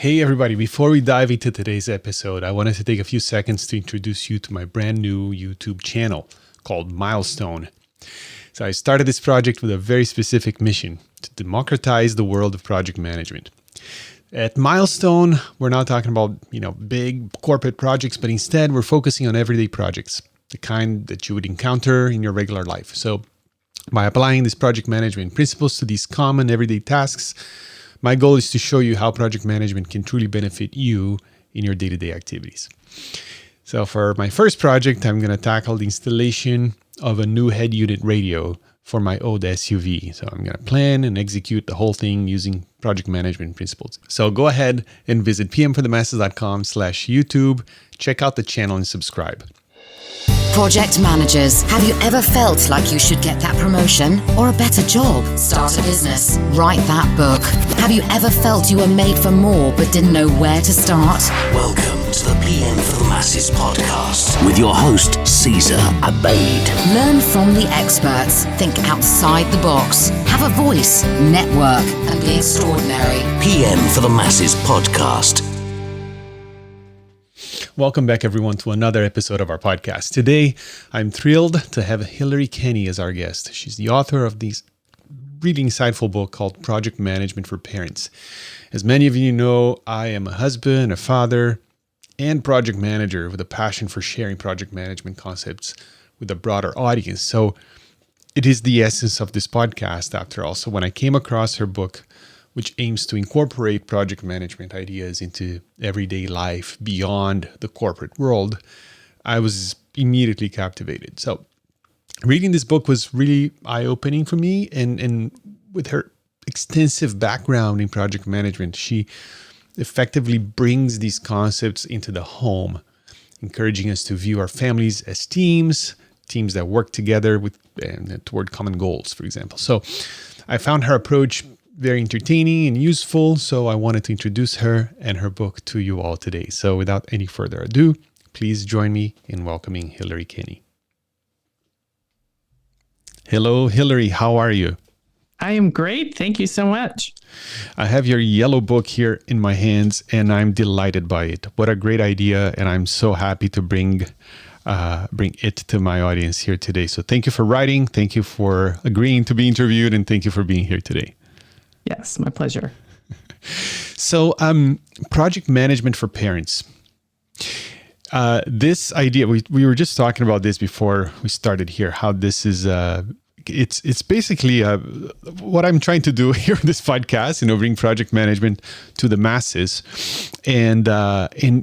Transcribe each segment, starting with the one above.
Hey everybody, before we dive into today's episode, I wanted to take a few seconds to introduce you to my brand new YouTube channel called Milestone. So I started this project with a very specific mission to democratize the world of project management. At Milestone, we're not talking about, big corporate projects, but instead we're focusing on everyday projects, the kind that you would encounter in your regular life. So by applying these project management principles to these common everyday tasks, my goal is to show you how project management can truly benefit you in your day-to-day activities. So for my first project, I'm going to tackle the installation of a new head unit radio for my old SUV. So I'm going to plan and execute the whole thing using project management principles. So go ahead and visit pmforthemasses.com/YouTube, check out the channel and subscribe. Project managers, have you ever felt like you should get that promotion or a better job? Start a business, write that book. Have you ever felt you were made for more but didn't know where to start? Welcome to the PM for the Masses podcast with your host, Caesar Abaid. Learn from the experts, think outside the box, have a voice, network, and be extraordinary. PM for the Masses podcast. Welcome back, everyone, to another episode of our podcast. Today, I'm thrilled to have Hilary Kinney as our guest. She's the author of this really insightful book called Project Management for Parents. As many of you know, I am a husband, a father, and project manager with a passion for sharing project management concepts with a broader audience. So it is the essence of this podcast, after all. So when I came across her book, which aims to incorporate project management ideas into everyday life beyond the corporate world, I was immediately captivated. So reading this book was really eye-opening for me. And with her extensive background in project management, she effectively brings these concepts into the home, encouraging us to view our families as teams that work together toward common goals, for example. So I found her approach very entertaining and useful, so I wanted to introduce her and her book to you all today. So without any further ado, please join me in welcoming Hilary Kinney. Hello, Hilary. How are you? I am great. Thank you so much. I have your yellow book here in my hands, and I'm delighted by it. What a great idea, and I'm so happy to bring it to my audience here today. So thank you for writing, thank you for agreeing to be interviewed, and thank you for being here today. Yes, my pleasure. So, project management for parents. This idea, we were just talking about this before we started here, how this is, it's basically what I'm trying to do here in this podcast, bring project management to the masses. And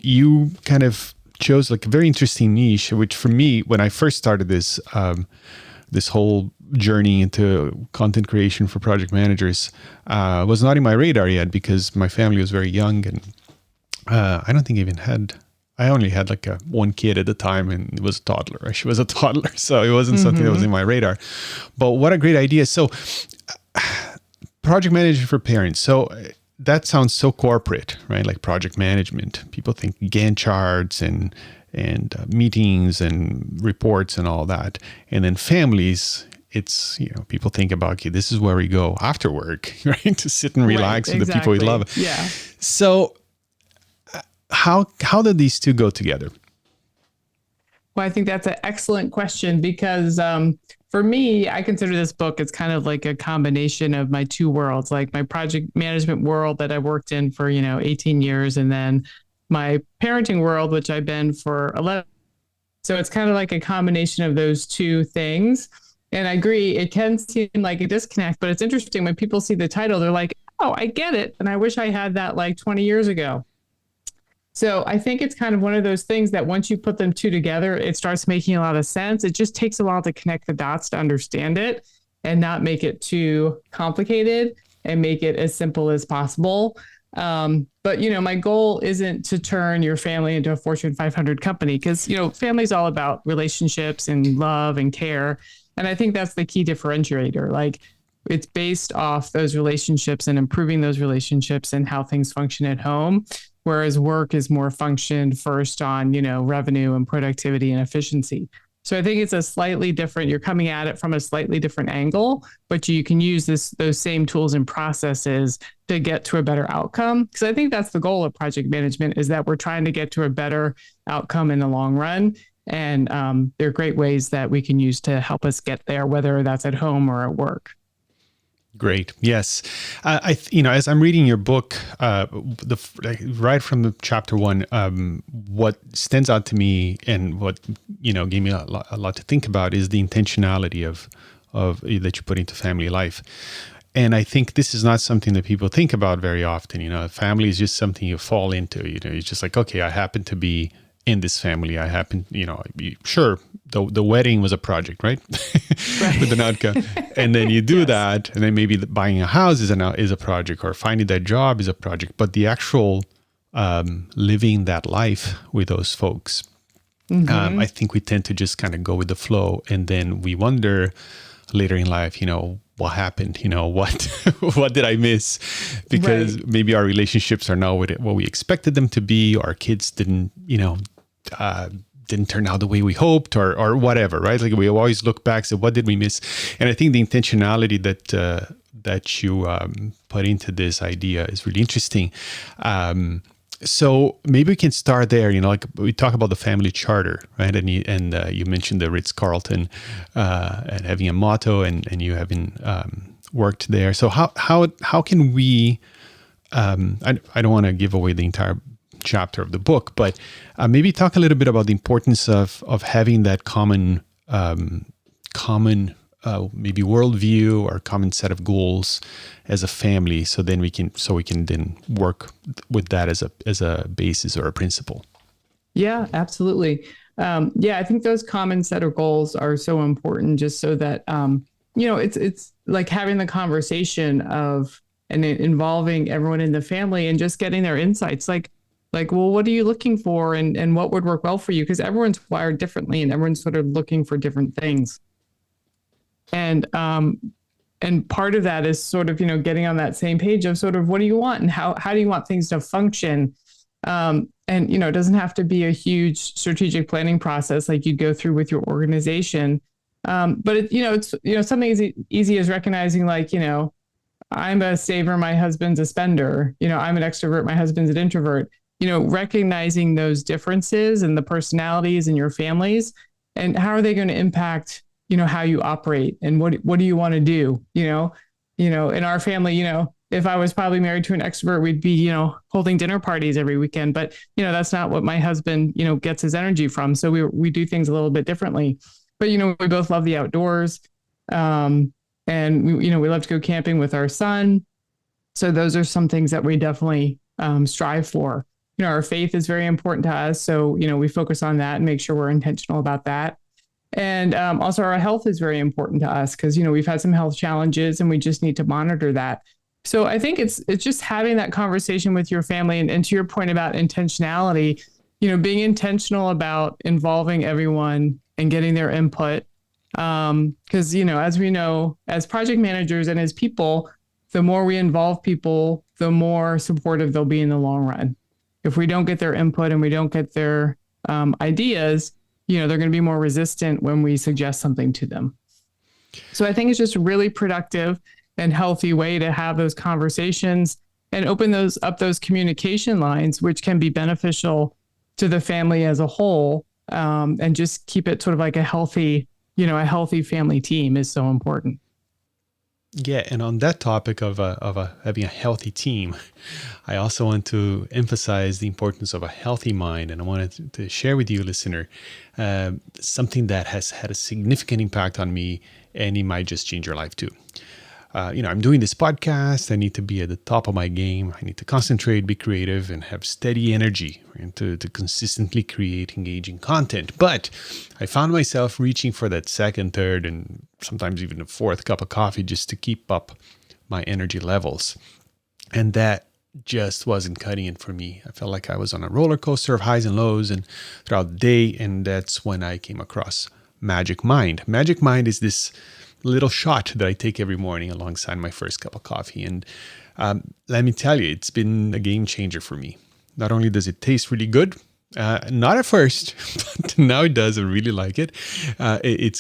you kind of chose like a very interesting niche, which for me, when I first started this whole journey into content creation for project managers was not in my radar yet because my family was very young, and I don't think I only had like one kid at the time, and it was a toddler. She was a toddler, so it wasn't something that was in my radar. But what a great idea. So project management for parents. So that sounds so corporate, right? Like project management. People think Gantt charts and meetings and reports and all that. And then families, it's, people think about, okay, this is where we go after work, right? To sit and relax with the people we love. Yeah. So how did these two go together? Well, I think that's an excellent question because for me, I consider this book as kind of like a combination of my two worlds, like my project management world that I worked in for, 18 years, and then my parenting world, which I've been for 11. So it's kind of like a combination of those two things. And I agree, it can seem like a disconnect, but it's interesting when people see the title, they're like, oh, I get it. And I wish I had that like 20 years ago. So I think it's kind of one of those things that once you put them two together, it starts making a lot of sense. It just takes a while to connect the dots to understand it and not make it too complicated and make it as simple as possible. But, my goal isn't to turn your family into a Fortune 500 company because, family's all about relationships and love and care. And I think that's the key differentiator. Like it's based off those relationships and improving those relationships and how things function at home. Whereas work is more functioned first on, revenue and productivity and efficiency. So I think it's a slightly different, you're coming at it from a slightly different angle, but you can use those same tools and processes to get to a better outcome. Because I think that's the goal of project management, is that we're trying to get to a better outcome in the long run. And there are great ways that we can use to help us get there, whether that's at home or at work. Great. Yes. As I'm reading your book, right from the chapter 1, what stands out to me and what, gave me a lot to think about is the intentionality of that you put into family life. And I think this is not something that people think about very often. Family is just something you fall into. It's just like, okay, I happen to be in this family. I happen, sure, the wedding was a project, right? Right. With an outcome. And then you do Yes. that, and then maybe buying a house is a project, or finding that job is a project. But the actual living that life with those folks, I think we tend to just kind of go with the flow, and then we wonder later in life, what happened? What did I miss? Because Right. maybe our relationships are not what we expected them to be. Our kids didn't turn out the way we hoped, or whatever, right? Like, we always look back and say, what did we miss? And I think the intentionality that you put into this idea is really interesting. So maybe we can start there. Like, we talk about the family charter, right? And you mentioned the Ritz-Carlton and having a motto, and you having worked there. So how can we? I don't want to give away the entire chapter of the book, but maybe talk a little bit about the importance of having that common maybe worldview or common set of goals as a family, so we can then work with that as a basis or a principle. Yeah, absolutely. I think those common set of goals are so important, just so that it's like having the conversation of and involving everyone in the family and just getting their insights. Like, well, what are you looking for, and what would work well for you? Because everyone's wired differently, and everyone's sort of looking for different things. And part of that is sort of, getting on that same page of sort of, what do you want, and how do you want things to function? And, it doesn't have to be a huge strategic planning process like you'd go through with your organization. But it's something as easy as recognizing, like, I'm a saver, my husband's a spender. I'm an extrovert, my husband's an introvert. Recognizing those differences and the personalities in your families, and how are they going to impact, how you operate, and what do you want to do? In our family, if I was probably married to an extrovert, we'd be, holding dinner parties every weekend. But, that's not what my husband, gets his energy from. So we do things a little bit differently. But, we both love the outdoors. And we love to go camping with our son. So those are some things that we definitely strive for. Our faith is very important to us. So, we focus on that and make sure we're intentional about that. And also our health is very important to us, because, we've had some health challenges and we just need to monitor that. So I think it's just having that conversation with your family, and to your point about intentionality, being intentional about involving everyone and getting their input. Because, as we know, as project managers and as people, the more we involve people, the more supportive they'll be in the long run. If we don't get their input and we don't get their ideas, they're going to be more resistant when we suggest something to them. So I think it's just a really productive and healthy way to have those conversations and open those communication lines, which can be beneficial to the family as a whole, and just keep it sort of like a healthy family team is so important. Yeah, and on that topic of having a healthy team, I also want to emphasize the importance of a healthy mind, and I wanted to share with you, listener, something that has had a significant impact on me, and it might just change your life too. I'm doing this podcast. I need to be at the top of my game. I need to concentrate, be creative, and have steady energy, right, to consistently create engaging content. But I found myself reaching for that second, third, and sometimes even a fourth cup of coffee just to keep up my energy levels. And that just wasn't cutting it for me. I felt like I was on a roller coaster of highs and lows and throughout the day. And that's when I came across Magic Mind. Magic Mind is this little shot that I take every morning alongside my first cup of coffee. And let me tell you, it's been a game changer for me. Not only does it taste really good, Not at first, but now it does. I really like it. It's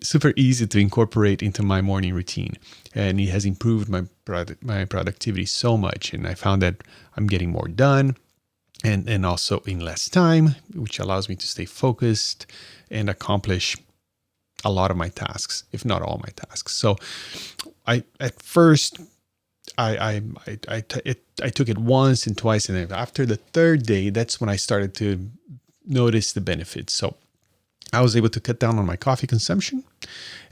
super easy to incorporate into my morning routine, and it has improved my productivity so much. And I found that I'm getting more done, and also in less time, which allows me to stay focused and accomplish a lot of my tasks, if not all my tasks. So, at first. I took it once and twice, and then after the third day, that's when I started to notice the benefits. So I was able to cut down on my coffee consumption,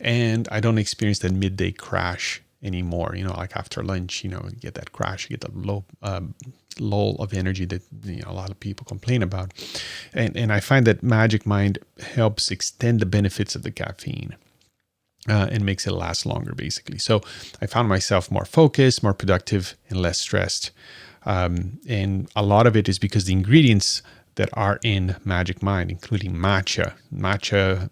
and I don't experience that midday crash anymore. Like after lunch, you get that crash, you get the lull of energy that a lot of people complain about, and I find that Magic Mind helps extend the benefits of the caffeine. And makes it last longer, basically. So I found myself more focused, more productive, and less stressed. And a lot of it is because the ingredients that are in Magic Mind, including matcha. Matcha,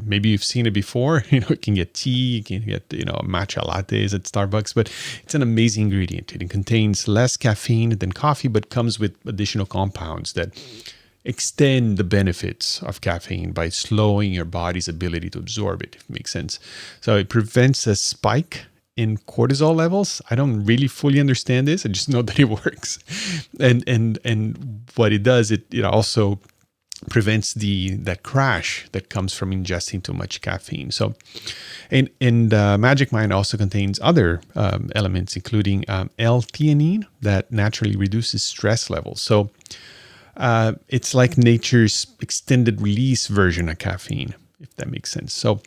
maybe you've seen it before. You can get tea, you can get matcha lattes at Starbucks, but it's an amazing ingredient. It contains less caffeine than coffee, but comes with additional compounds that extend the benefits of caffeine by slowing your body's ability to absorb it, if it makes sense. So it prevents a spike in cortisol levels. I don't really fully understand this. I just know that it works. And what it does, it also prevents that crash that comes from ingesting too much caffeine. So, and Magic Mind also contains other elements, including L-theanine that naturally reduces stress levels. So it's like nature's extended release version of caffeine, if that makes sense. So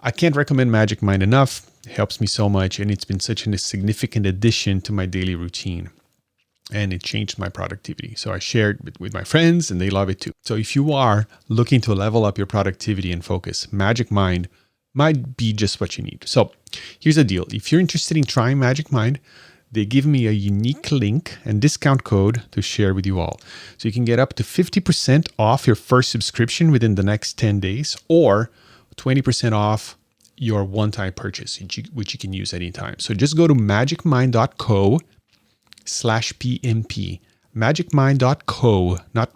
I can't recommend Magic Mind enough. It helps me so much, and it's been such a significant addition to my daily routine. And it changed my productivity. So I shared it with my friends, and they love it too. So if you are looking to level up your productivity and focus, Magic Mind might be just what you need. So here's the deal. If you're interested in trying Magic Mind, they give me a unique link and discount code to share with you all. So you can get up to 50% off your first subscription within the next 10 days, or 20% off your one-time purchase, which you can use anytime. So just go to magicmind.co/PMP. magicmind.co, not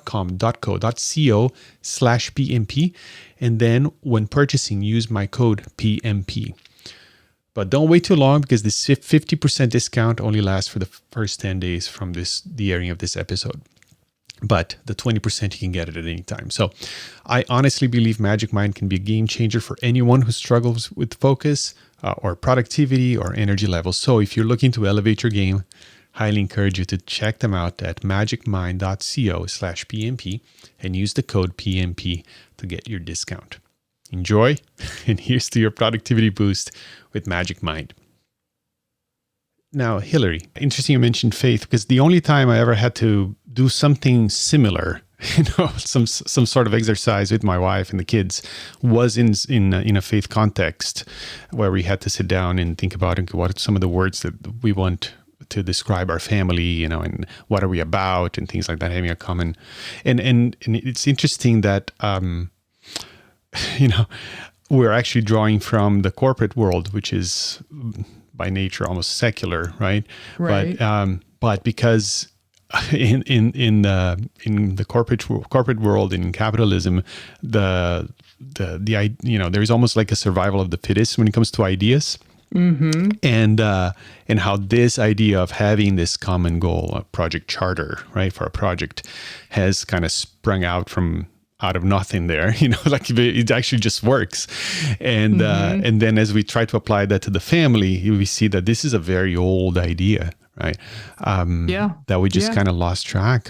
.com, .co.co/PMP. And then when purchasing, use my code PMP. But don't wait too long, because this 50% discount only lasts for the first 10 days from the airing of this episode. But the 20% you can get it at any time. So I honestly believe Magic Mind can be a game changer for anyone who struggles with focus or productivity or energy levels. So if you're looking to elevate your game, highly encourage you to check them out at magicmind.co/PMP and use the code PMP to get your discount. Enjoy, and here's to your productivity boost with Magic Mind. Now, Hilary, interesting you mentioned faith, because the only time I ever had to do something similar, some sort of exercise with my wife and the kids, was in a faith context, where we had to sit down and think about what are some of the words that we want to describe our family, and what are we about, and things like that, having a common. And it's interesting that we're actually drawing from the corporate world, which is by nature almost secular, right? Right. But because in the corporate world, in capitalism, there's almost like a survival of the fittest when it comes to ideas. Mm-hmm. And how this idea of having this common goal, a project charter, right, for a project, has kind of sprung out of nothing there, like it actually just works. And and then as we try to apply that to the family, we see that this is a very old idea, right? That we just kind of lost track,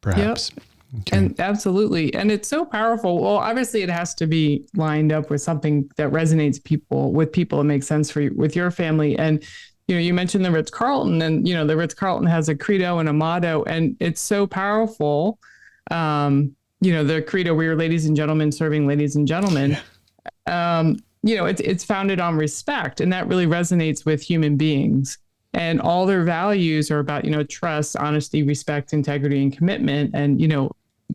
perhaps. Yep. Okay. And absolutely. And it's so powerful. Well, obviously it has to be lined up with something that resonates with people and makes sense for you, with your family. And, you mentioned the Ritz-Carlton, and, the Ritz-Carlton has a credo and a motto, and it's so powerful. The credo, we are ladies and gentlemen serving ladies and gentlemen. It's founded on respect, and that really resonates with human beings. And all their values are about, trust, honesty, respect, integrity, and commitment, and,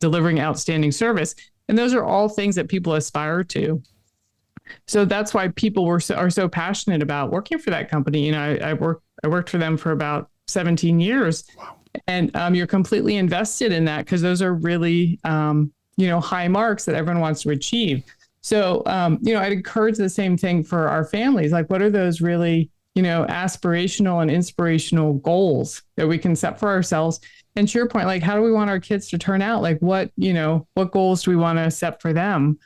delivering outstanding service. And those are all things that people aspire to. So that's why people are so passionate about working for that company. I worked for them for about 17 years. Wow. And you're completely invested in that because those are really, high marks that everyone wants to achieve. So, I'd encourage the same thing for our families. Like, what are those really, aspirational and inspirational goals that we can set for ourselves? And to your point, like, how do we want our kids to turn out? Like, what goals do we want to set for them?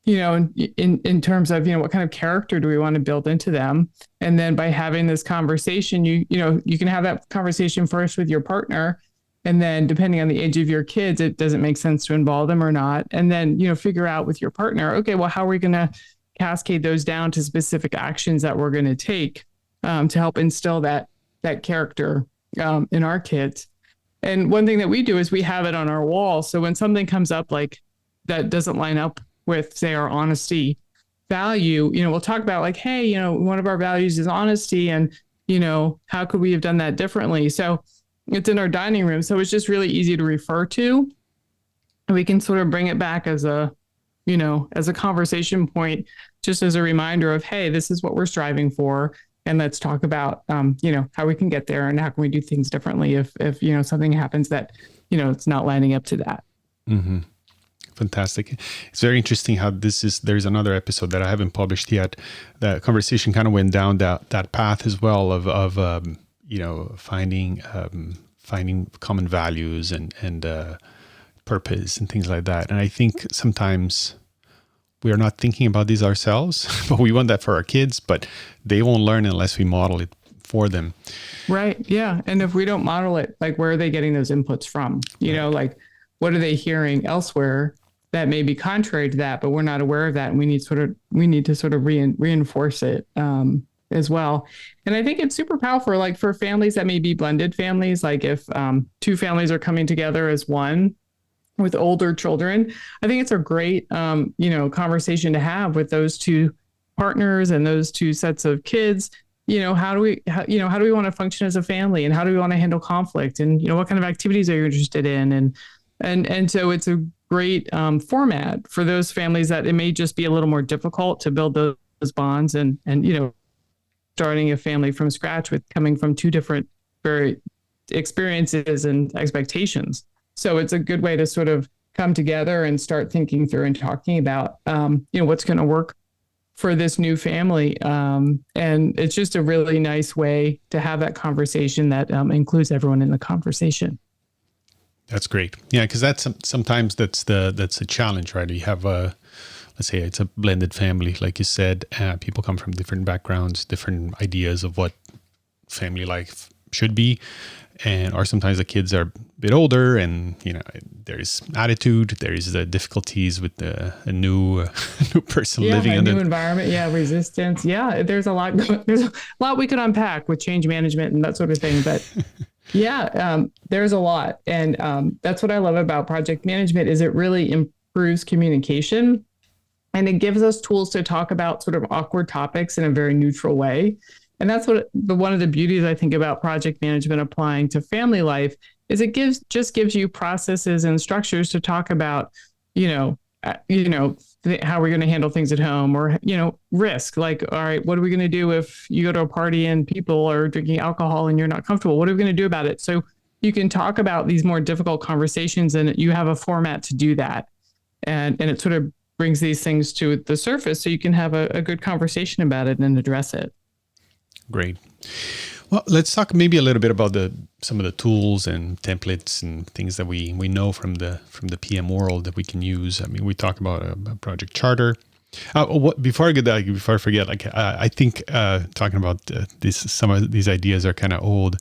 In terms of, what kind of character do we want to build into them? And then by having this conversation, you can have that conversation first with your partner. And then depending on the age of your kids, it doesn't make sense to involve them or not. And then, figure out with your partner, okay, well, how are we going to cascade those down to specific actions that we're going to take to help instill that character in our kids? And one thing that we do is we have it on our wall. So when something comes up like that doesn't line up with, say, our honesty value, we'll talk about like, hey, one of our values is honesty, and, how could we have done that differently? So it's in our dining room. So it's just really easy to refer to. And we can sort of bring it back as a conversation point, just as a reminder of, hey, this is what we're striving for. And let's talk about, how we can get there and how can we do things differently if something happens that, it's not lining up to that. Mm-hmm. Fantastic. It's very interesting how there's another episode that I haven't published yet. The conversation kind of went down that path as well of finding common values and purpose and things like that. And I think sometimes we are not thinking about these ourselves, but we want that for our kids, but they won't learn unless we model it for them. Right. Yeah. And if we don't model it, like, where are they getting those inputs from? Like, what are they hearing elsewhere that may be contrary to that, but we're not aware of that. And we need to sort of reinforce it as well. And I think it's super powerful, like, for families that may be blended families, like if two families are coming together as one with older children, I think it's a great, conversation to have with those two partners and those two sets of kids. How do we want to function as a family, and how do we want to handle conflict, and, what kind of activities are you interested in? And so it's a great format for those families that it may just be a little more difficult to build those bonds and starting a family from scratch with coming from two different very experiences and expectations. So it's a good way to sort of come together and start thinking through and talking about, what's going to work for this new family. And it's just a really nice way to have that conversation that includes everyone in the conversation. That's great. Yeah, because sometimes that's a challenge, right? You have let's say it's a blended family, like you said. People come from different backgrounds, different ideas of what family life should be, or sometimes the kids are a bit older, and there's attitude, there is the difficulties with a new person living in a new environment. Yeah, resistance. Yeah, there's a lot we could unpack with change management and that sort of thing, but. Yeah, there's a lot. And that's what I love about project management is it really improves communication, and it gives us tools to talk about sort of awkward topics in a very neutral way. And that's one of the beauties I think about project management applying to family life is it gives you processes and structures to talk about, how we're going to handle things at home, or, risk. Like, all right, what are we going to do if you go to a party and people are drinking alcohol and you're not comfortable? What are we going to do about it? So you can talk about these more difficult conversations, and you have a format to do that. And it sort of brings these things to the surface so you can have a good conversation about it and address it. Great. Well, let's talk maybe a little bit about some of the tools and templates and things that we know from the PM world that we can use. I mean, we talked about a project charter. Before I forget, I think talking about some of these ideas are kind of old.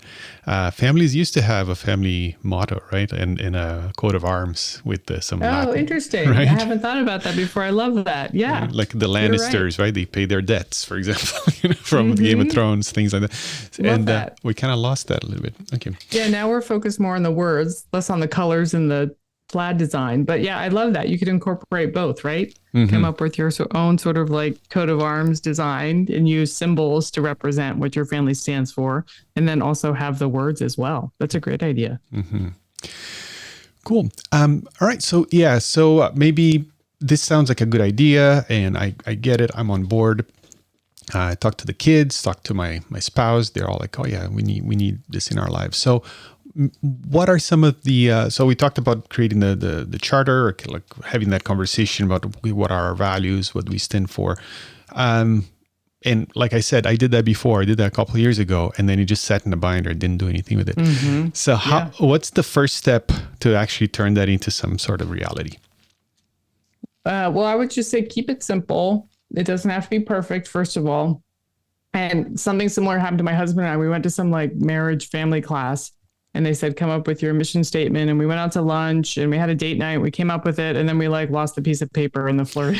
Families used to have a family motto, right, and a coat of arms with some. Latin, interesting! Right? I haven't thought about that before. I love that. Yeah, right? Like the Lannisters, right? They pay their debts, for example, from Game of Thrones, things like that. Love that. We kind of lost that a little bit. Okay. Yeah, now we're focused more on the words, less on the colors and the plaid design. But yeah, I love that. You could incorporate both, right? Mm-hmm. Come up with your own sort of like coat of arms design and use symbols to represent what your family stands for. And then also have the words as well. That's a great idea. Mm-hmm. Cool. All right. So maybe this sounds like a good idea, and I get it. I'm on board. I talk to the kids, talk to my spouse. They're all like, "Oh yeah, we need this in our lives." So, what are some of the? So we talked about creating the charter, or like having that conversation about what are our values, what we stand for. And like I said, I did that before. I did that a couple of years ago, and then it just sat in a binder. Didn't do anything with it. So, what's the first step to actually turn that into some sort of reality? Well, I would just say keep it simple. It doesn't have to be perfect, first of all. And something similar happened to my husband and I. We went to some like marriage family class, and they said, come up with your mission statement. And we went out to lunch and we had a date night. We came up with it, and then we like lost a piece of paper in the flurry.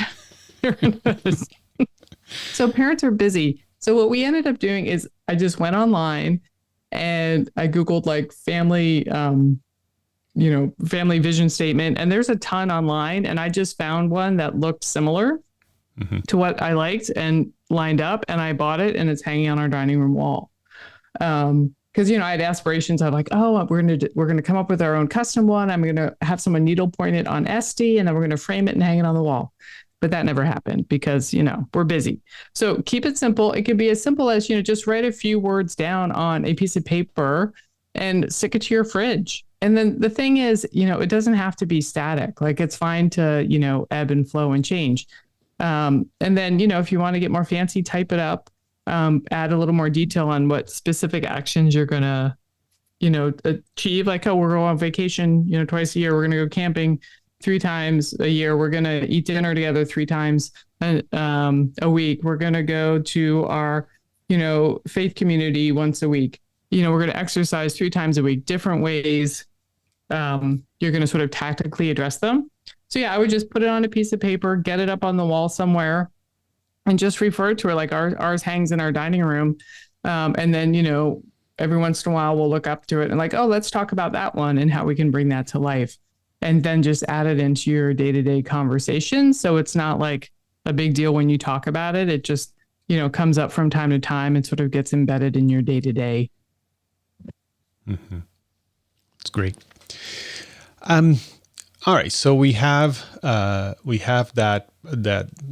So parents are busy. So what we ended up doing is I just went online and I Googled like family, family vision statement. And there's a ton online. And I just found one that looked similar to what I liked and lined up, and I bought it, and it's hanging on our dining room wall. Because, I had aspirations of like, oh, we're going to come up with our own custom one. I'm going to have someone needle point it on SD, and then we're going to frame it and hang it on the wall. But that never happened because, we're busy. So keep it simple. It could be as simple as, just write a few words down on a piece of paper and stick it to your fridge. And then the thing is, it doesn't have to be static. Like it's fine to, ebb and flow and change. And then, if you want to get more fancy, type it up, add a little more detail on what specific actions you're going to, achieve. Like, oh, we're going on vacation, twice a year. We're going to go camping 3 times a year. We're going to eat dinner together 3 times a week. We're going to go to our, faith community once a week. We're going to exercise 3 times a week, different ways. You're going to sort of tactically address them. So yeah, I would just put it on a piece of paper, get it up on the wall somewhere, and just refer to it. Like ours hangs in our dining room. And then, every once in a while we'll look up to it and like, oh, let's talk about that one and how we can bring that to life. And then just add it into your day-to-day conversation. So it's not like a big deal when you talk about it. It just, comes up from time to time and sort of gets embedded in your day-to-day. Mm-hmm. That's great. All right, so we have that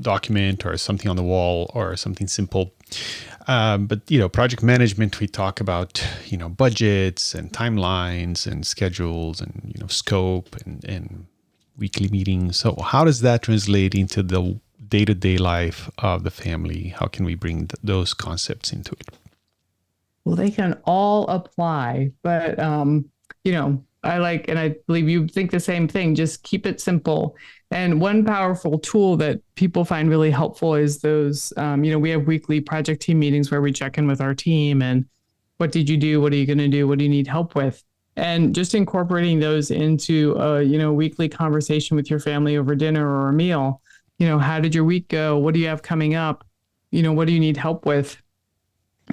document or something on the wall or something simple, but project management, we talk about budgets and timelines and schedules and scope and weekly meetings. So how does that translate into the day-to-day life of the family? How can we bring those concepts into it? Well, they can all apply, but I like, and I believe you think the same thing, just keep it simple. And one powerful tool that people find really helpful is those, we have weekly project team meetings where we check in with our team and what did you do? What are you going to do? What do you need help with? And just incorporating those into a, weekly conversation with your family over dinner or a meal. How did your week go? What do you have coming up? What do you need help with?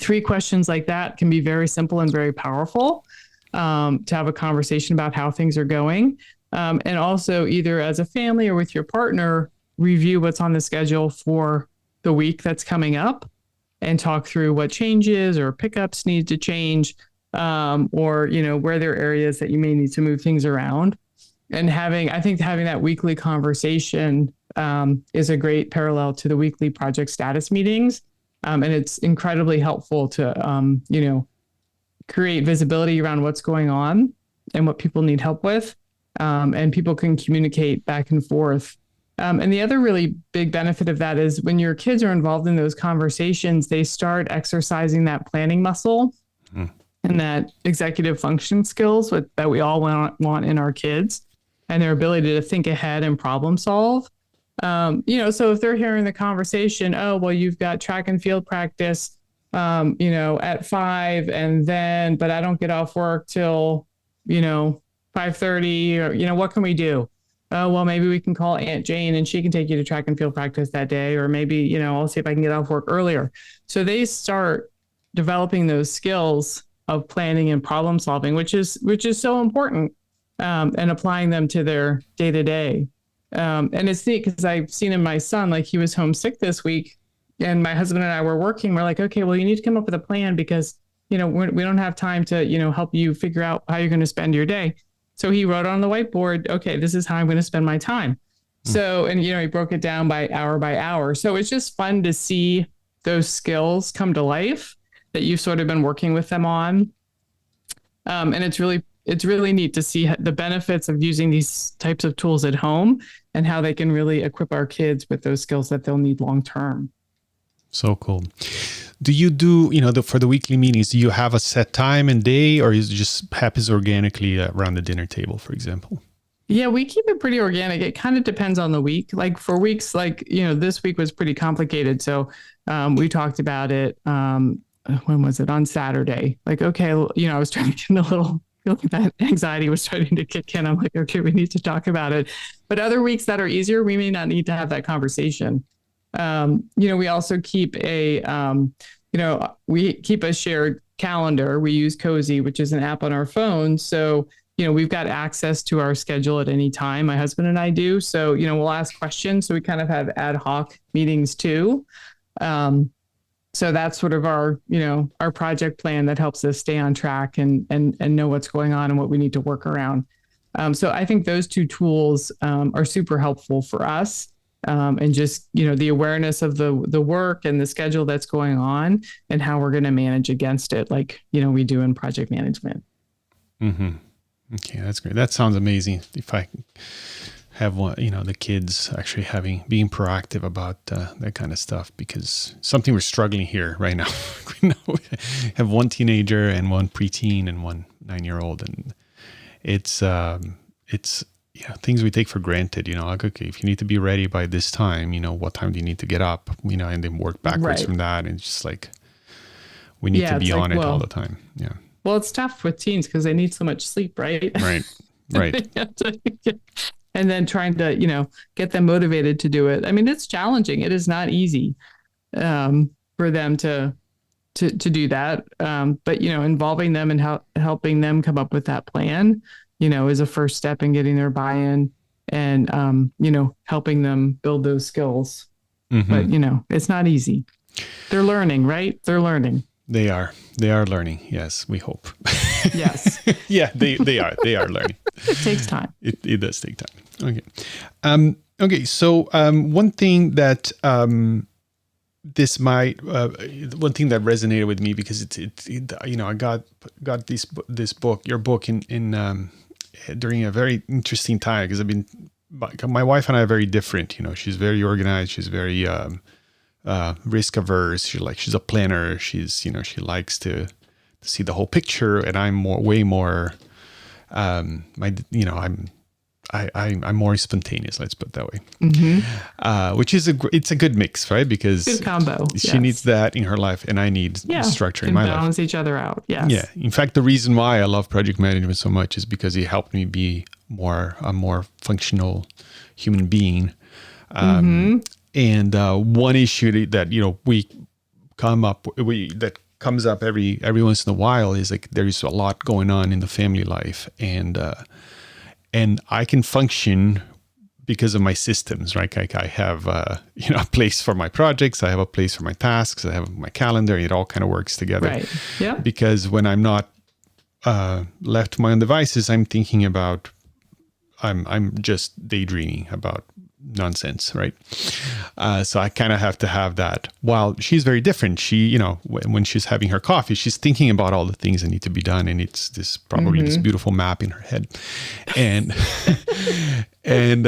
3 questions like that can be very simple and very powerful. To have a conversation about how things are going. And also either as a family or with your partner, review what's on the schedule for the week that's coming up and talk through what changes or pickups need to change, or, where there are areas that you may need to move things around. And I think having that weekly conversation is a great parallel to the weekly project status meetings. And it's incredibly helpful to, create visibility around what's going on and what people need help with. And people can communicate back and forth. And the other really big benefit of that is when your kids are involved in those conversations, they start exercising that planning muscle and that executive function skills that we all want in our kids, and their ability to think ahead and problem solve. So if they're hearing the conversation, oh, well, you've got track and field practice at 5 but I don't get off work till, 5:30 or, what can we do? Oh, well, maybe we can call Aunt Jane and she can take you to track and field practice that day. Or maybe, I'll see if I can get off work earlier. So they start developing those skills of planning and problem solving, which is so important, and applying them to their day to day. And it's neat because I've seen in my son, like he was homesick this week. And my husband and I were working. We're like, okay, well, you need to come up with a plan because, we don't have time to, help you figure out how you're going to spend your day. So he wrote on the whiteboard, okay, this is how I'm going to spend my time. So, and, he broke it down by hour. So it's just fun to see those skills come to life that you've sort of been working with them on. And it's really neat to see the benefits of using these types of tools at home and how they can really equip our kids with those skills that they'll need long term. So cool. Do you do, for the weekly meetings, do you have a set time and day, or is it just happens organically around the dinner table, for example? Yeah, we keep it pretty organic. It kind of depends on the week. Like for weeks, this week was pretty complicated. So we talked about it. When was it? On Saturday. Like, okay, I was trying to get a little, feeling that anxiety was starting to kick in. I'm like, okay, we need to talk about it. But other weeks that are easier, we may not need to have that conversation. We also keep we keep a shared calendar. We use Cozy, which is an app on our phone. So, we've got access to our schedule at any time. My husband and I do. So, we'll ask questions. So we kind of have ad hoc meetings too. So that's sort of our project plan that helps us stay on track and know what's going on and what we need to work around. So I think those two tools are super helpful for us. And just, the awareness of the work and the schedule that's going on and how we're going to manage against it, like, we do in project management. Mm-hmm. Okay, that's great. That sounds amazing. If I have one, the kids actually being proactive about that kind of stuff, because something we're struggling here right now. We have one teenager and one preteen and one 9-year-old, and it's things we take for granted. Like, okay, if you need to be ready by this time, what time do you need to get up? And then work backwards from that, and it's just like we need to be on it all the time. Yeah. Well, it's tough with teens because they need so much sleep, right? Right. And then trying to, get them motivated to do it. I mean, it's challenging. It is not easy for them to do that. But, involving them and helping them come up with that plan, is a first step in getting their buy-in and, helping them build those skills. Mm-hmm. But, it's not easy. They're learning, right? They're learning. They are learning. Yes, we hope. Yes. Yeah, they are learning. It takes time. It does take time. Okay. Okay. So one thing that one thing that resonated with me, because I got this book, your book in during a very interesting time, because my wife and I are very different. She's very organized. She's very risk averse. She's a planner. She likes to see the whole picture, and I'm way more. I'm more spontaneous. Let's put it that way. Mm-hmm. Which is it's a good mix, right? Because good combo. She needs that in her life, and I need structure in my life. Balance each other out. Yes. Yeah. In fact, the reason why I love project management so much is because it helped me be a more functional human being. And one issue that we come up that comes up every once in a while is like there's a lot going on in the family life, and I can function because of my systems, right? Like I have a place for my projects, I have a place for my tasks, I have my calendar, and it all kind of works together. Right. Yeah. Because when I'm not left to my own devices, I'm thinking about I'm just daydreaming about nonsense, right? So I kind of have to have that. While she's very different, she, when she's having her coffee, she's thinking about all the things that need to be done, and it's this beautiful map in her head, and and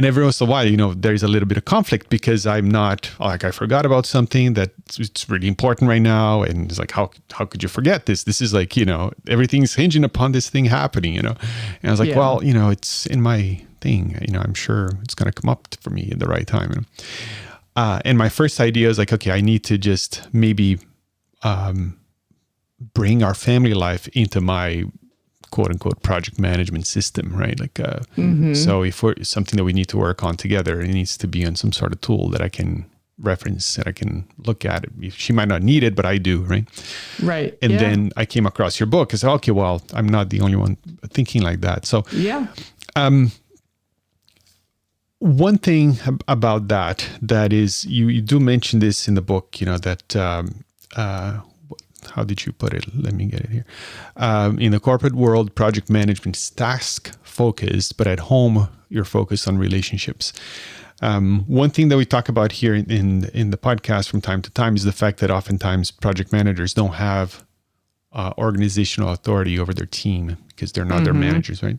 every once in a while, there's a little bit of conflict because I'm not like I forgot about something that it's really important right now, and it's like how could you forget this? This is like everything's hinging upon this thing happening, and I was like, well, it's in my thing, I'm sure it's going to come up for me at the right time. And my first idea is like, okay, I need to just maybe bring our family life into my quote unquote project management system, right? Like, so if it's something that we need to work on together, it needs to be on some sort of tool that I can reference, that I can look at it. She might not need it, but I do, right? Right. And then I came across your book. I said, okay, well, I'm not the only one thinking like that. So one thing about that is you do mention this in the book, that how did you put it? Let me get it here. In the corporate world, project management is task focused, but at home, you're focused on relationships. One thing that we talk about here in the podcast from time to time is the fact that oftentimes project managers don't have organizational authority over their team because they're not their managers, right?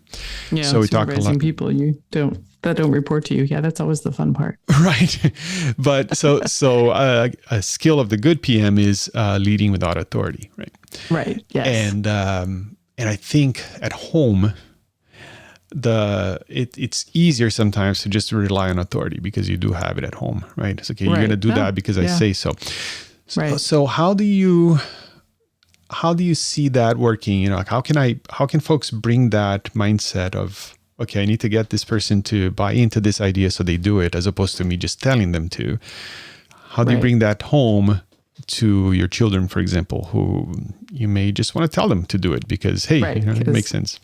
Yeah. So we talk a lot. People that don't report to you. Yeah, that's always the fun part. Right. But so a skill of the good PM is leading without authority, right? Right. Yes. And I think at home, it's easier sometimes to just rely on authority because you do have it at home, right? It's okay. You're going to do that because I say so. Right. So how do you see that working? You know, like how can folks bring that mindset of, okay, I need to get this person to buy into this idea so they do it, as opposed to me just telling them to? How do you bring that home to your children, for example, who you may just want to tell them to do it because, hey, it makes sense.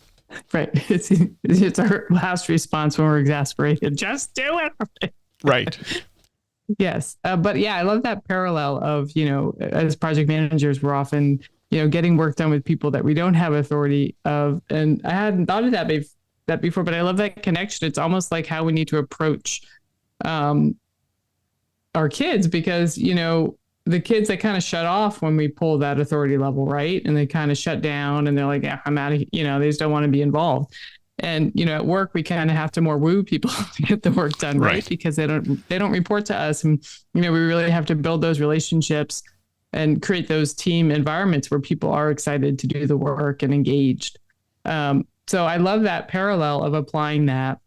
Right. It's our last response when we're exasperated. Just do it. Right. Yes. But yeah, I love that parallel of, as project managers, we're often, getting work done with people that we don't have authority of. And I hadn't thought of that before, but I love that connection. It's almost like how we need to approach our kids because, the kids, they kind of shut off when we pull that authority level, right? And they kind of shut down and they're like, yeah, I'm out of, they just don't want to be involved. And, at work, we kind of have to more woo people to get the work done, right? Because they don't report to us. And, we really have to build those relationships and create those team environments where people are excited to do the work and engaged. So I love that parallel of applying that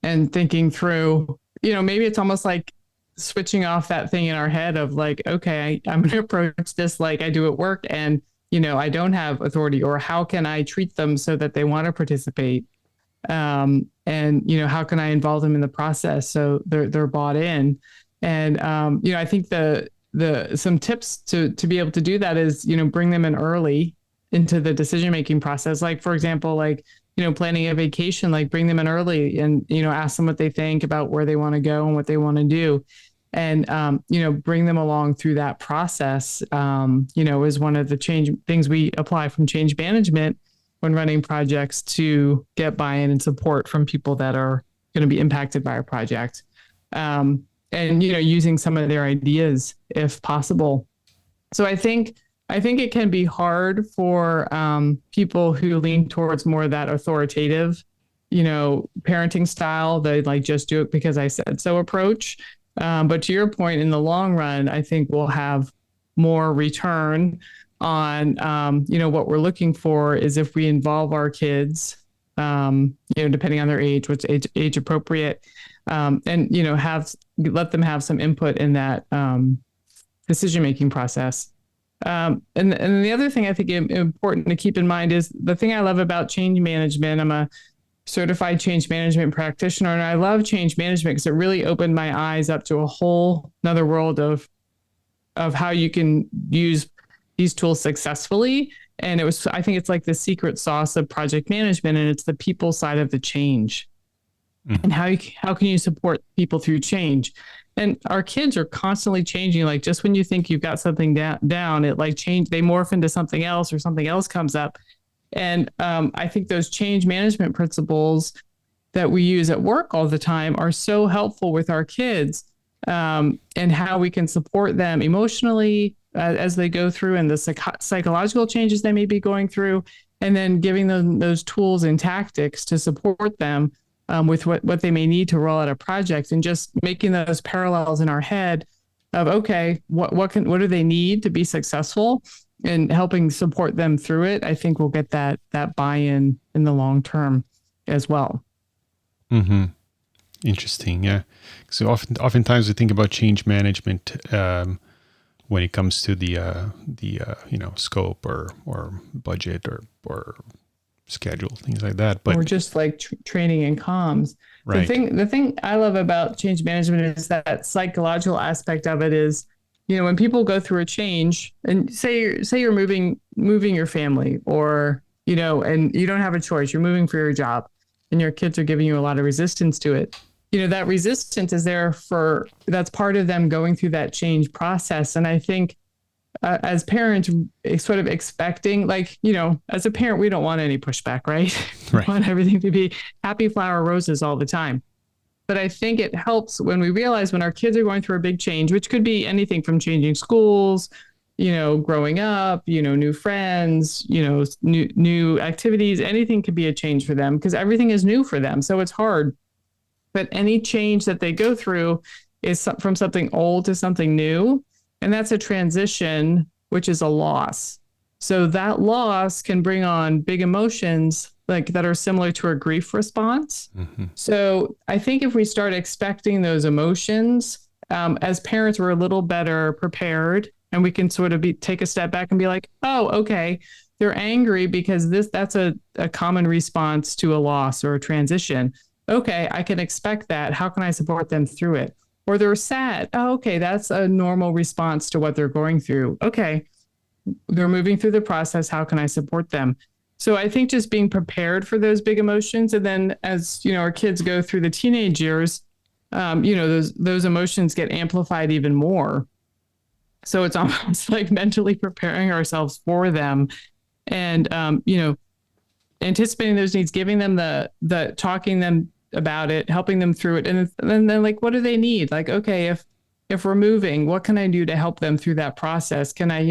and thinking through, maybe it's almost like switching off that thing in our head of like, okay, I'm going to approach this like I do at work and, I don't have authority, or how can I treat them so that they want to participate? And, how can I involve them in the process so they're bought in? And, I think some tips to be able to do that is, bring them in early into the decision-making process. Like, for example, planning a vacation, bring them in early and, ask them what they think about where they want to go and what they want to do. And, bring them along through that process, is one of the things we apply from change management when running projects to get buy-in and support from people that are going to be impacted by our project. And, using some of their ideas if possible. So I think it can be hard for people who lean towards more of that authoritative, parenting style, they just do it because I said so approach. But to your point, in the long run, I think we'll have more return on, what we're looking for is if we involve our kids, depending on their age, what's age appropriate, and, let them have some input in that decision-making process. And the other thing I think important to keep in mind is the thing I love about change management. I'm a certified change management practitioner, and I love change management because it really opened my eyes up to a whole another world of how you can use these tools successfully. And I think it's like the secret sauce of project management, and it's the people side of the change. And how can you support people through change? And our kids are constantly changing. Like just when you think you've got something down, it they morph into something else, or something else comes up. And I think those change management principles that we use at work all the time are so helpful with our kids, and how we can support them emotionally as they go through, and the psychological changes they may be going through, and then giving them those tools and tactics to support them with what they may need to roll out a project, and just making those parallels in our head of, okay, what do they need to be successful, and helping support them through it. I think we'll get that buy-in in the long term as well. Mm-hmm. Interesting. Yeah. So oftentimes we think about change management when it comes to the scope or budget or schedule, things like that. But or just like training and comms. Right. The thing I love about change management is that psychological aspect of it is, when people go through a change, and say you're moving your family, or, and you don't have a choice, you're moving for your job, and your kids are giving you a lot of resistance to it. That resistance is there that's part of them going through that change process. And I think as parents, sort of expecting, as a parent, we don't want any pushback, right? Right. We want everything to be happy flower roses all the time. But I think it helps when we realize when our kids are going through a big change, which could be anything from changing schools, growing up, new friends, new activities, anything could be a change for them because everything is new for them. So it's hard. But any change that they go through is from something old to something new. And that's a transition, which is a loss. So that loss can bring on big emotions like that are similar to a grief response. Mm-hmm. So I think if we start expecting those emotions, as parents, we're a little better prepared and we can sort of take a step back and be like, oh, okay, they're angry because that's a common response to a loss or a transition. Okay, I can expect that. How can I support them through it? Or they're sad. Oh, okay, that's a normal response to what they're going through. Okay, they're moving through the process. How can I support them? So I think just being prepared for those big emotions. And then as, our kids go through the teenage years, those emotions get amplified even more. So it's almost like mentally preparing ourselves for them and, anticipating those needs, giving them the talking them about it, helping them through it. And then like, what do they need? Like, okay, if we're moving, what can I do to help them through that process? Can I,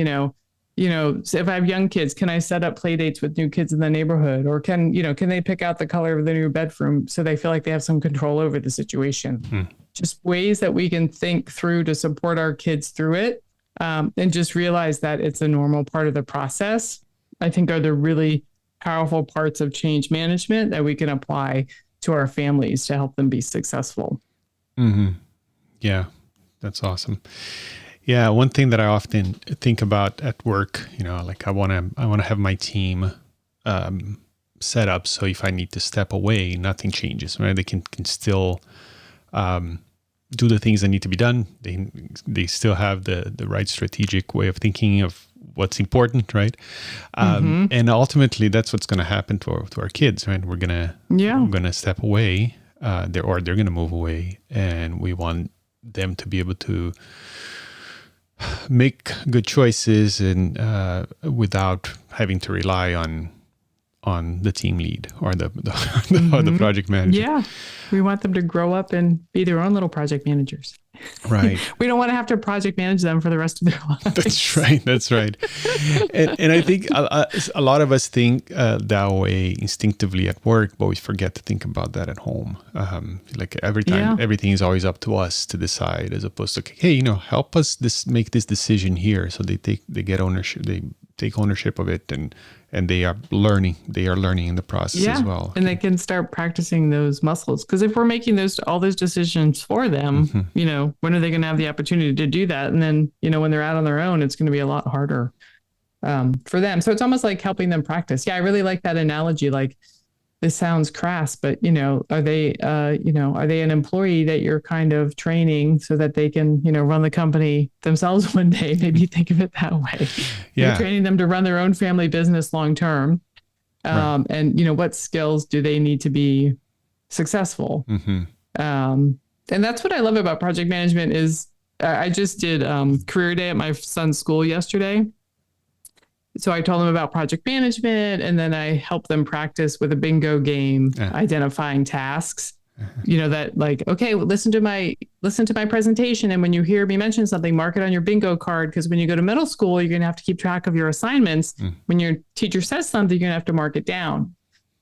so if I have young kids, can I set up play dates with new kids in the neighborhood? Or can they pick out the color of the new bedroom so they feel like they have some control over the situation? Just ways that we can think through to support our kids through it. And just realize that it's a normal part of the process, I think are the really powerful parts of change management that we can apply to our families to help them be successful. Mm-hmm. Yeah, that's awesome. Yeah, one thing that I often think about at work, like I want to have my team set up so if I need to step away, nothing changes. Right? They can still do the things that need to be done. They still have the right strategic way of thinking of what's important, right? And ultimately, that's what's going to happen to our kids, right? We're gonna step away, they're going to move away, and we want them to be able to make good choices and without having to rely on the team lead or the or the project manager. Yeah, we want them to grow up and be their own little project managers. Right. We don't want to have to project manage them for the rest of their lives. That's right. And I think a lot of us think that way instinctively at work, but we forget to think about that at home. Like every time, everything is always up to us to decide, as opposed to, hey, help us make this decision here. So they get ownership. They take ownership of it, and they are learning. They are learning in the process as well. And they can start practicing those muscles. Because if we're making all those decisions for them, when are they going to have the opportunity to do that? And then, when they're out on their own, it's going to be a lot harder for them. So it's almost like helping them practice. Yeah, I really like that analogy. Like, this sounds crass, but are they an employee that you're kind of training so that they can, run the company themselves one day? Maybe think of it that way. Yeah. You're training them to run their own family business long term. Right. And what skills do they need to be successful? And that's what I love about project management is I just did career day at my son's school yesterday. So I told them about project management, and then I helped them practice with a bingo game, identifying tasks, that like, okay, well, listen to my presentation. And when you hear me mention something, mark it on your bingo card. Because when you go to middle school, you're going to have to keep track of your assignments. When your teacher says something, you're going to have to mark it down.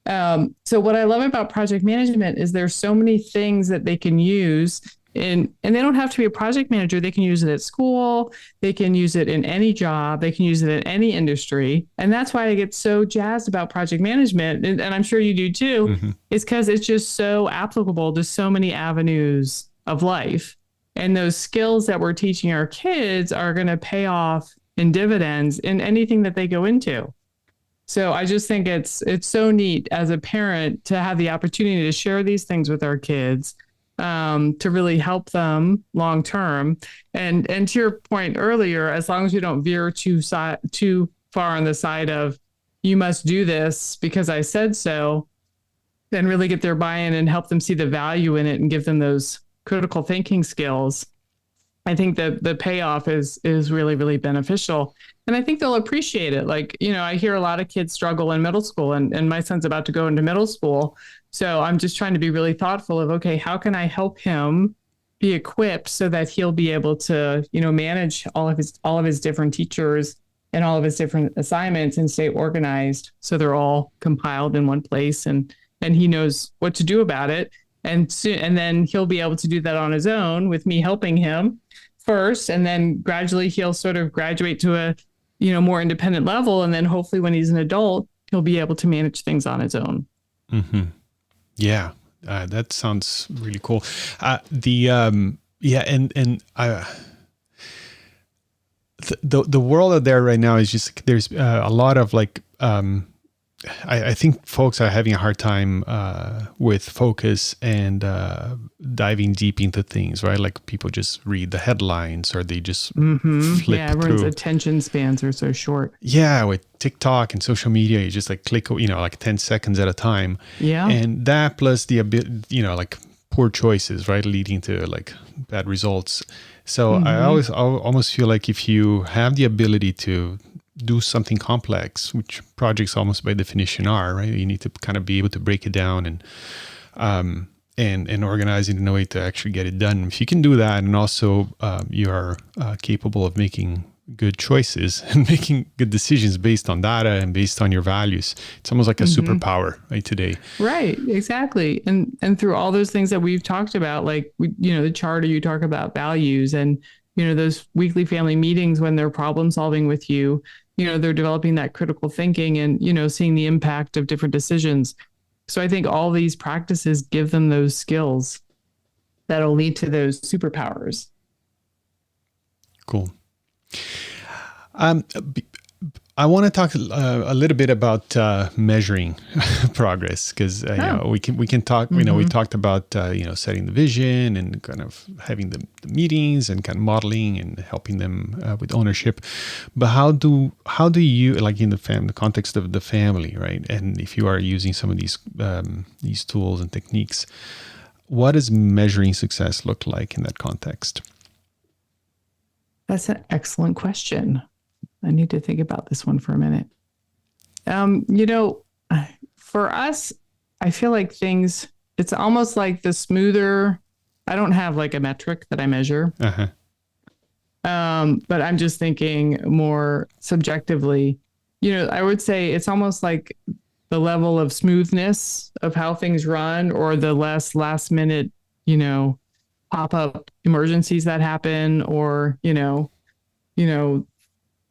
So what I love about project management is there's so many things that they can use. And they don't have to be a project manager. They can use it at school. They can use it in any job. They can use it in any industry. And that's why I get so jazzed about project management. And I'm sure you do too, is because it's just so applicable to so many avenues of life. And those skills that we're teaching our kids are going to pay off in dividends in anything that they go into. So I just think it's so neat as a parent to have the opportunity to share these things with our kids. To really help them long term. And to your point earlier, as long as we don't veer too far on the side of you must do this because I said so, then really get their buy-in and help them see the value in it and give them those critical thinking skills. I think that the payoff is really, really beneficial. And I think they'll appreciate it. Like, I hear a lot of kids struggle in middle school, and my son's about to go into middle school. So I'm just trying to be really thoughtful of, okay, how can I help him be equipped so that he'll be able to, manage all of his different teachers and all of his different assignments and stay organized so they're all compiled in one place, and he knows what to do about it. And then he'll be able to do that on his own with me helping him first, and then gradually he'll sort of graduate to a more independent level, and then hopefully when he's an adult he'll be able to manage things on his own. Mm-hmm. Yeah, that sounds really cool. The world out there right now is just, there's a lot of like, I think folks are having a hard time with focus and diving deep into things, right? Like people just read the headlines, or they just flip everyone's through. attention spans are so short. Yeah, with TikTok and social media, you just like click, like 10 seconds at a time. Yeah. And that plus the like poor choices, right, leading to like bad results. So I almost feel like if you have the ability to do something complex, which projects almost by definition are, right? You need to kind of be able to break it down and organize it in a way to actually get it done. If you can do that, and also you are capable of making good choices and making good decisions based on data and based on your values, it's almost like a superpower, right, today. Right, exactly. And through all those things that we've talked about, like the charter, you talk about values, and those weekly family meetings when they're problem solving with you, they're developing that critical thinking and seeing the impact of different decisions. So I think all these practices give them those skills that'll lead to those superpowers. Cool. I want to talk a little bit about measuring progress, because we can talk. We talked about setting the vision and kind of having the meetings and kind of modeling and helping them with ownership. But how do you, like in the context of the family, right? And if you are using some of these tools and techniques, what does measuring success look like in that context? That's an excellent question. I need to think about this one for a minute. For us, I feel like it's almost like the smoother, I don't have like a metric that I measure. But I'm just thinking more subjectively, I would say it's almost like the level of smoothness of how things run, or the less last minute, pop-up emergencies that happen, or,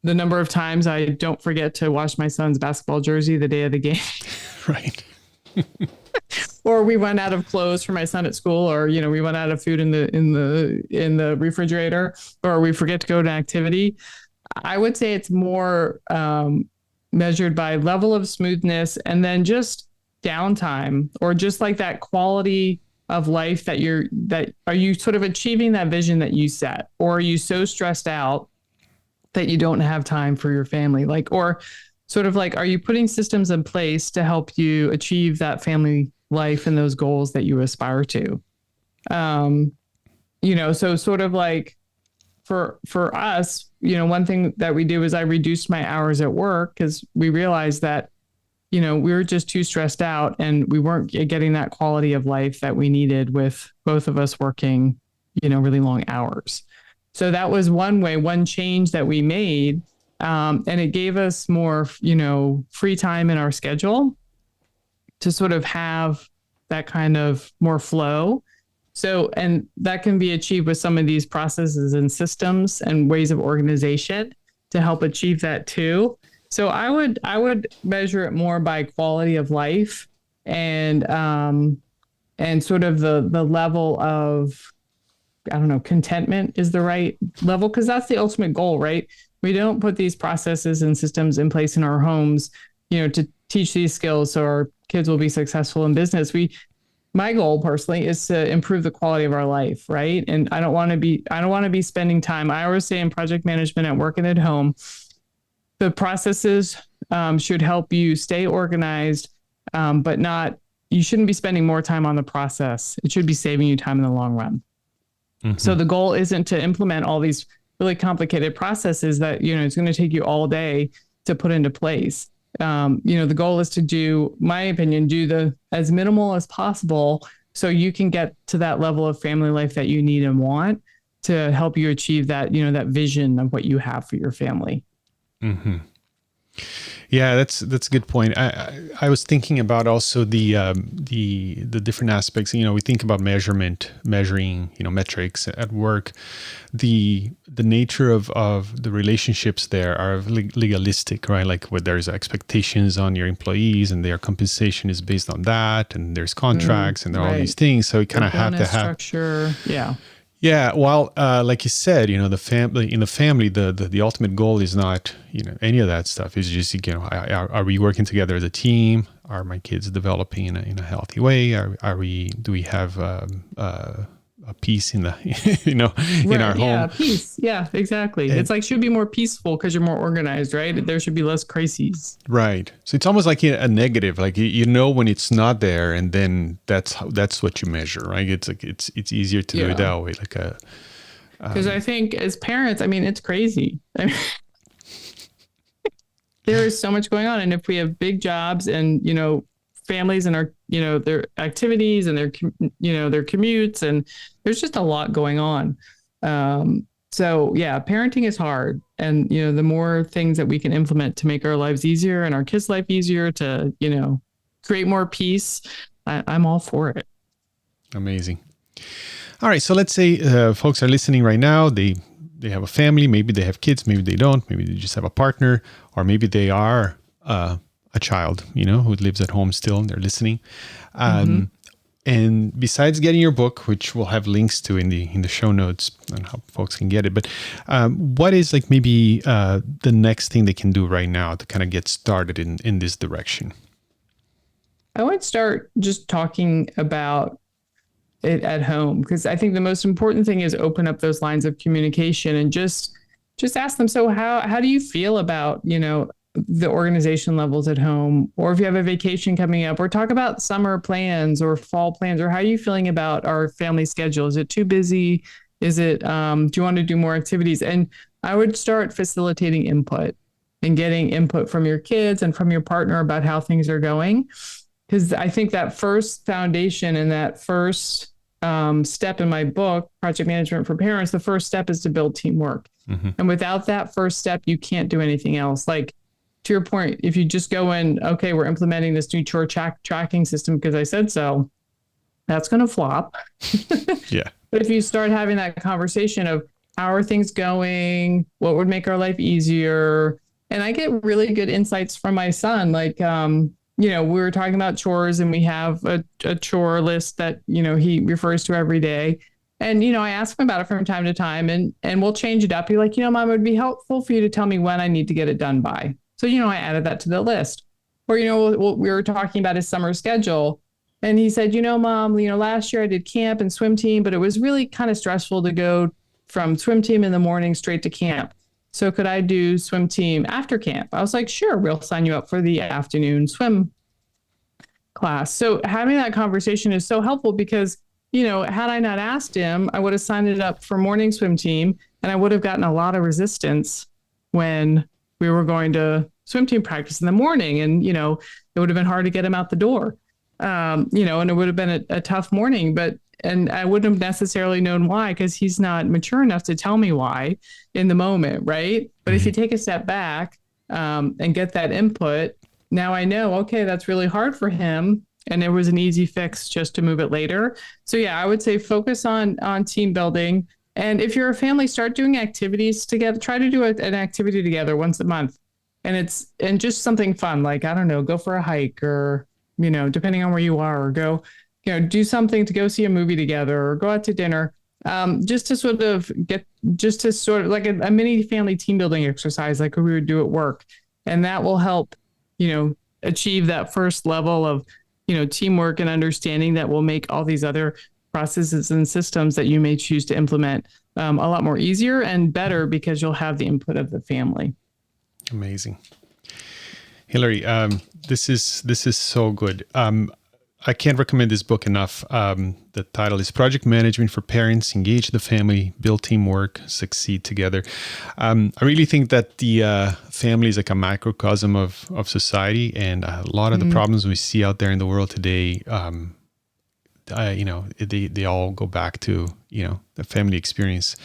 the number of times I don't forget to wash my son's basketball jersey the day of the game. Right. Or we run out of clothes for my son at school, or, we run out of food in the refrigerator, or we forget to go to an activity. I would say it's more measured by level of smoothness, and then just downtime, or just like that quality of life that are you sort of achieving that vision that you set, or are you so stressed out that you don't have time for your family? Like, or sort of like, are you putting systems in place to help you achieve that family life and those goals that you aspire to? So sort of like for us, one thing that we do is I reduced my hours at work, because we realized that, we were just too stressed out and we weren't getting that quality of life that we needed, with both of us working, really long hours. So that was one change that we made. And it gave us more, free time in our schedule to sort of have that kind of more flow. So, and that can be achieved with some of these processes and systems and ways of organization to help achieve that too. So I would measure it more by quality of life, and sort of the level of, I don't know, contentment is the right level, because that's the ultimate goal, right? We don't put these processes and systems in place in our homes, to teach these skills so our kids will be successful in business. My goal personally is to improve the quality of our life, right? And I don't want to be spending time. I always say in project management at work and at home, the processes should help you stay organized, but you shouldn't be spending more time on the process. It should be saving you time in the long run. So the goal isn't to implement all these really complicated processes that, it's going to take you all day to put into place. The goal is to do, my opinion, do as minimal as possible so you can get to that level of family life that you need and want to help you achieve that, that vision of what you have for your family. Mm-hmm. Yeah, that's a good point. I was thinking about also the different aspects. We think about measuring, metrics at work. The nature of the relationships there are legalistic, right? Like where there's expectations on your employees and their compensation is based on that, and there's contracts and there are all these things. So you kind of have to have structure. Yeah. Yeah, well, like you said, the family, the ultimate goal is not, any of that stuff. It's just, are we working together as a team? Are my kids developing in a healthy way? Do we have a peace in the, in our home? Yeah, peace. Yeah, exactly. It's like should be more peaceful because you're more organized, right? There should be less crises. Right. So it's almost like a negative, like when it's not there, and then that's what you measure, right? It's like it's easier to do it that way, like a. Because I think as parents, it's crazy. There is so much going on, and if we have big jobs and families and our their activities and their commutes, and there's just a lot going on. So yeah, parenting is hard, and the more things that we can implement to make our lives easier and our kids' life easier to create more peace, I'm all for it. Amazing. All right, so let's say folks are listening right now. They have a family, maybe they have kids, maybe they don't, maybe they just have a partner, or maybe they are a child, who lives at home still, and they're listening. And besides getting your book, which we'll have links to in the show notes on how folks can get it, but what is like maybe the next thing they can do right now to kind of get started in this direction? I would start just talking about it at home, because I think the most important thing is open up those lines of communication and just ask them, so how do you feel about, the organization levels at home, or if you have a vacation coming up, or talk about summer plans or fall plans, or how are you feeling about our family schedule? Is it too busy? Is it, do you want to do more activities? And I would start facilitating input and getting input from your kids and from your partner about how things are going. Because I think that first foundation and that first step in my book, Project Management for Parents, the first step is to build teamwork. And without that first step, you can't do anything else. Like, to your point, if you just go in, okay, we're implementing this new chore tracking system because I said so, that's going to flop. Yeah. But if you start having that conversation of how are things going, what would make our life easier, and I get really good insights from my son. Like, we were talking about chores, and we have a chore list that, he refers to every day. And, I ask him about it from time to time, and we'll change it up. He's like, Mom, it would be helpful for you to tell me when I need to get it done by. So, I added that to the list. Or, we were talking about his summer schedule, and he said, Mom, last year I did camp and swim team, but it was really kind of stressful to go from swim team in the morning straight to camp. So could I do swim team after camp? I was like, sure, we'll sign you up for the afternoon swim class. So having that conversation is so helpful because, had I not asked him, I would have signed it up for morning swim team, and I would have gotten a lot of resistance when we were going to swim team practice in the morning. And, it would have been hard to get him out the door, and it would have been a tough morning, and I wouldn't have necessarily known why, because he's not mature enough to tell me why in the moment. Right. But if you take a step back and get that input, now I know, okay, that's really hard for him. And there was an easy fix just to move it later. So yeah, I would say focus on team building. And if you're a family, start doing activities together. Try to do an activity together once a month. And just something fun, like, I don't know, go for a hike, or, depending on where you are, or go, do something to go see a movie together, or go out to dinner, just to sort of like a mini family team building exercise, like we would do at work. And that will help, achieve that first level of, teamwork and understanding that will make all these other processes and systems that you may choose to implement a lot more easier and better, because you'll have the input of the family. Amazing. Hilary, this is so good. I can't recommend this book enough. The title is Project Management for Parents, Engage the Family, Build Teamwork, Succeed Together. I really think that the family is like a microcosm of society, and a lot of the problems we see out there in the world today, they all go back to, the family experience.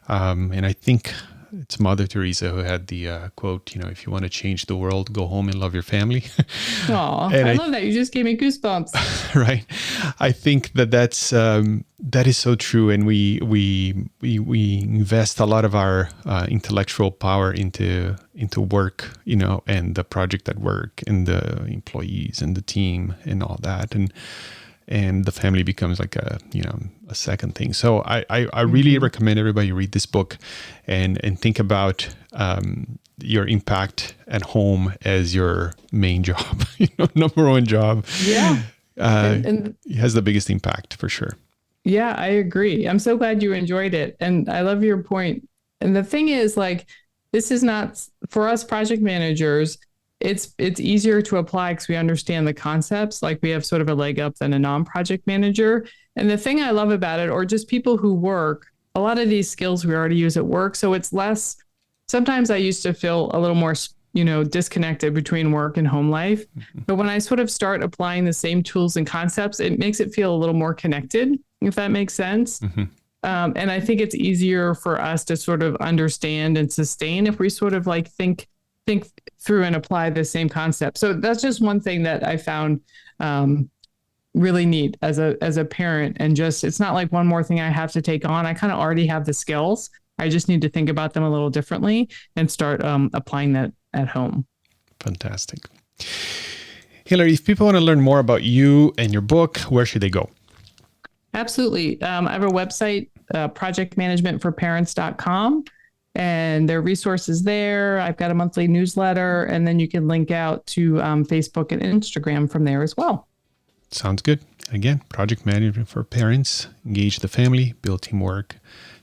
And I think it's Mother Teresa who had the quote, if you want to change the world, go home and love your family. Oh, I love that. You just gave me goosebumps. Right. I think that is so true. And we invest a lot of our intellectual power into work, and the project at work and the employees and the team and all that. And the family becomes like a second thing. So I really recommend everybody read this book and think about your impact at home as your main job, number one job. Yeah. And it has the biggest impact for sure. Yeah, I agree. I'm so glad you enjoyed it. And I love your point. And the thing is, this is not for us project managers. It's easier to apply because we understand the concepts. We have sort of a leg up than a non-project manager. And the thing I love about it, or just people who work, a lot of these skills we already use at work. So it's less, sometimes I used to feel a little more, disconnected between work and home life. Mm-hmm. But when I sort of start applying the same tools and concepts, it makes it feel a little more connected, if that makes sense. Mm-hmm. And I think it's easier for us to sort of understand and sustain if we sort of think through and apply the same concept. So that's just one thing that I found really neat as a parent. And just, it's not like one more thing I have to take on. I kind of already have the skills. I just need to think about them a little differently and start applying that at home. Fantastic. Hilary, if people want to learn more about you and your book, where should they go? Absolutely. I have a website, projectmanagementforparents.com. And there are resources there. I've got a monthly newsletter, and then you can link out to Facebook and Instagram from there as well. Sounds good. Again, Project Management for Parents, Engage the Family, Build Teamwork,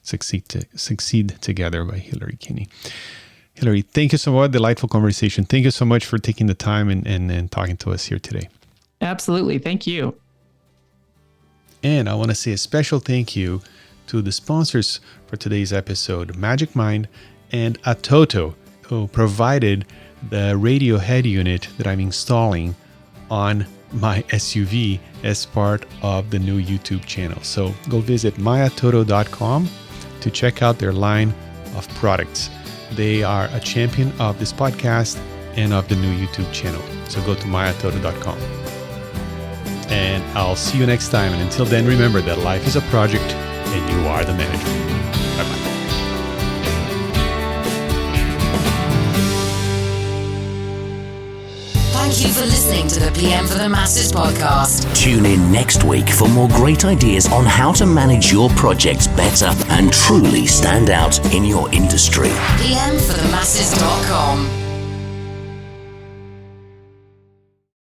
Succeed Together by Hilary Kinney. Hilary, thank you so much. Delightful conversation. Thank you so much for taking the time and talking to us here today. Absolutely. Thank you. And I want to say a special thank you to the sponsors for today's episode, Magic Mind and Atoto, who provided the radio head unit that I'm installing on my SUV as part of the new YouTube channel. So go visit myatoto.com to check out their line of products. They are a champion of this podcast and of the new YouTube channel. So go to myatoto.com. And I'll see you next time. And until then, remember that life is a project and you are the manager. Bye-bye. Thank you for listening to the PM for the Masses podcast. Tune in next week for more great ideas on how to manage your projects better and truly stand out in your industry. PMforthemasses.com